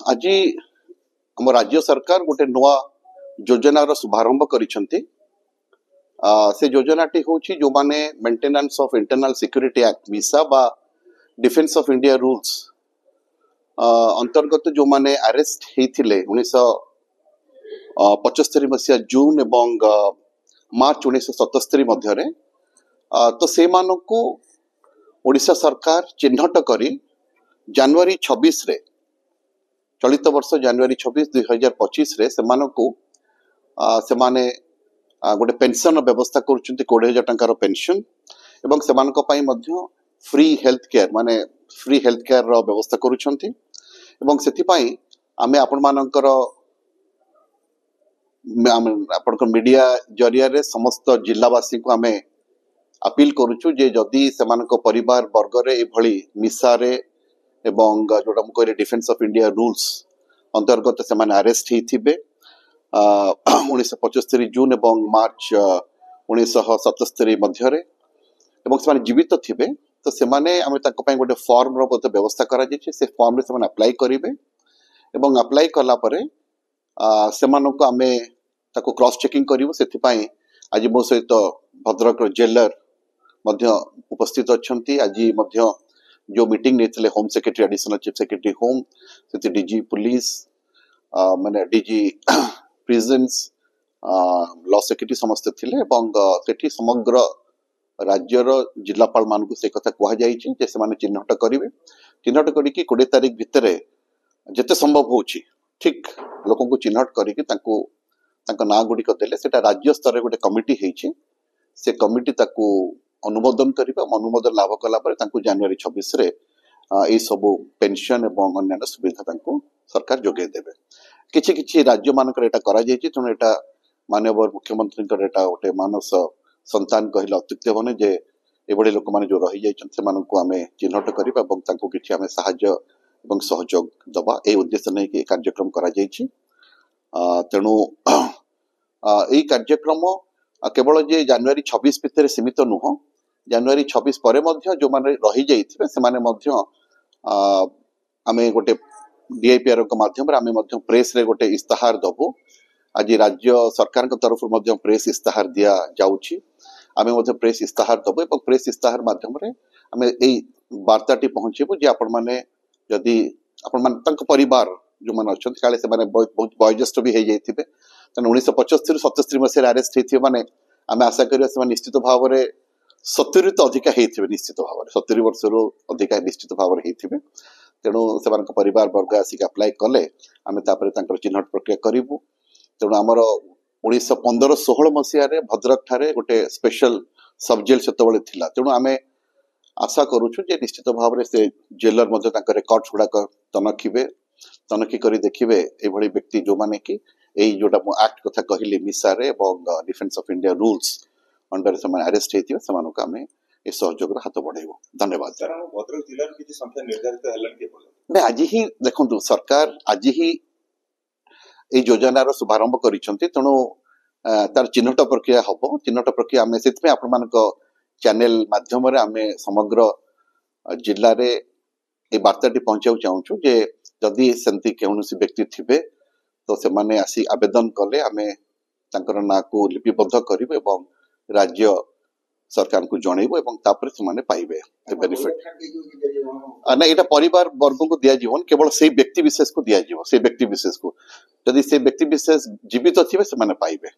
आज आम राज्य सरकार गोटे नुआ योजनार शुभारंभ करिसेंती। से योजनाटी हूँ जो माने maintenance of internal security act मिसा बा डिफेंस ऑफ इंडिया रूल्स अंतर्गत जो माने अरेस्ट होते 1975 मसीहा जून एवं मार्च 1977 मध्य तो से मानकु ओडिशा सरकार चिन्हट करी जनवरी 26 रे चलित वर्ष जनवरी 26 2025 रे से माने गोटे पेंशन व्यवस्था कर 20,000 टंकार पेंशन एवं सेमानक पई मध्य फ्री हेल्थ केयर माने फ्री हेल्थ केयर रो व्यवस्था करूछंती एवं सेति पई आमे आपण मानकर मीडिया जरिया रे समस्त जिल्लावासी को आमे अपील करूछु जे जदि सेमानक परिवार वर्ग रे ए भली मिसा रे एवं जोटा मुझे डिफेंस ऑफ इंडिया रूल्स अंतर्गत से अरेस्ट होते 1975 जून एवं मार्च 1977 मध्य से जीवित थे तो से गोटे फॉर्म रो व्यवस्था करा से फॉर्म रे अप्लाई करेंगे एवं अप्लाई कलापर से आमे ताको क्रॉस चेकिंग करूँ से आज मो सहित भद्रक जेलर उपस्थित अच्छा आज जो मीटिंग नहीं home secretary additional chief secretary home से डीजी पुलिस माने डीजी प्रिजन्स लॉ सेक्रेटरी समस्त थिले एवं सेठी समग्र राज्यर जिलापाल मानकु से कथा कहा जाइछि जे से माने चिन्हट करिवे चिन्हट करिकि 20 तारिख भितर जते संभव होछि ठीक लोकन को चिन्हट करिकि तांको तांका ना गुडी को देले सेटा राज्य स्तर रे गोटे कमिटी हेछि से कमिटी ताकू अनुमोदन करिबा अनुमोदन लाभ कला पर तांको जनवरी 26 रे ए सब पेंशन एवं अन्य सुविधा तांको सरकार जोगे देबे किछि किछि राज्य मानकर एटा करा जायछि तने एटा माननीय मुख्यमंत्री कर एटा ओटे मानस संतान कहिला अत्युक्त बने जे एबडे लोक माने जो रहि जायछन से मानको आमे चिन्हट करिबा एवं तांको किछि आमे सहाय्य एवं सहयोग दबा ए उद्देश्य नै कि कार्यक्रम करा जायछि तेनु ए कार्यक्रम केवल जे जनवरी 26 भितर सीमित नुह जनवरी 26 पर जो माने रही जाइथिबे से माने मध्य आमे गोटे डीआईपीआर को माध्यम रे आमे मध्य प्रेस रे गोटे इस्ताहार दबो आज राज्य सरकार के तरफ मध्य प्रेस इस्ताहार दिया जाउछि आमे मध्य प्रेस इस्ताहार दबो एवं प्रेस इस्ताहार माध्यम रे आमे एई वार्ताटी पहुंचेबो जे आपण माने जदी आपण मान तंक परिवार जो माने अछन काले से माने बहुत वयोज्येष्ठ भी हे जाइथिबे तने 1975 77 मसिया अरेस्ट हेथिबे माने आमे आशा करिया से निश्चित भाव रे 70 तो अधिका हेथिबे निश्चित भाव रे 70 वर्ष रो अधिका निश्चित भाव रे हेथिबे तेणु से परिवार वर्ग आसिक अप्लाई कले आमे तापरे तांकर चिन्हट प्रक्रिया करिवु तेणु आमर 1915-16 मसिया रे भद्रक ठारे गोटे स्पेशल सब जेल सेतबळे थिला तेणु आमे आशा करूछु जे निश्चित भाव रे से जेलर मध्ये तांकर रिकॉर्ड्स गुडा तनखी करी देखिबे एभली व्यक्ति जो माने कि एई जोटा एक्ट कथा कहिले मिसा रे एवं defence of India rules under से अरेस्ट हेतिबे समानक आमे ए सहयोग हाथ बढ़ाइबो। धन्यवाद सर। हम भद्रक जिल्ला रे किछि संख्या निर्धारित हलन के बोल आज ही देखंतु सरकार आज ही ए योजनार शुभारंभ करिसंती तेणु तार चिन्हट प्रक्रिया हबो चिन्हट प्रक्रिया आमे सेतमे आपण मानक चैनल माध्यम रे आमे समग्र जिल्ला रे ए वार्ताटी पहुंचाउ चाहूछु जे जदि सेंती कौनसी व्यक्ति थिबे तो से माने आसी आवेदन कले आमे तांकर ना को लिपिबद्ध करिवे एवं राज्य सरकार को जणैबो एवं तापर से माने पाइबे बेनिफिट ना एटा परिवार वर्ग को दिया जीवन केवल से व्यक्ति विशेष को दिया जीव से व्यक्ति विशेष को यदि से व्यक्ति विशेष जीवित थिबे से माने पाइबे।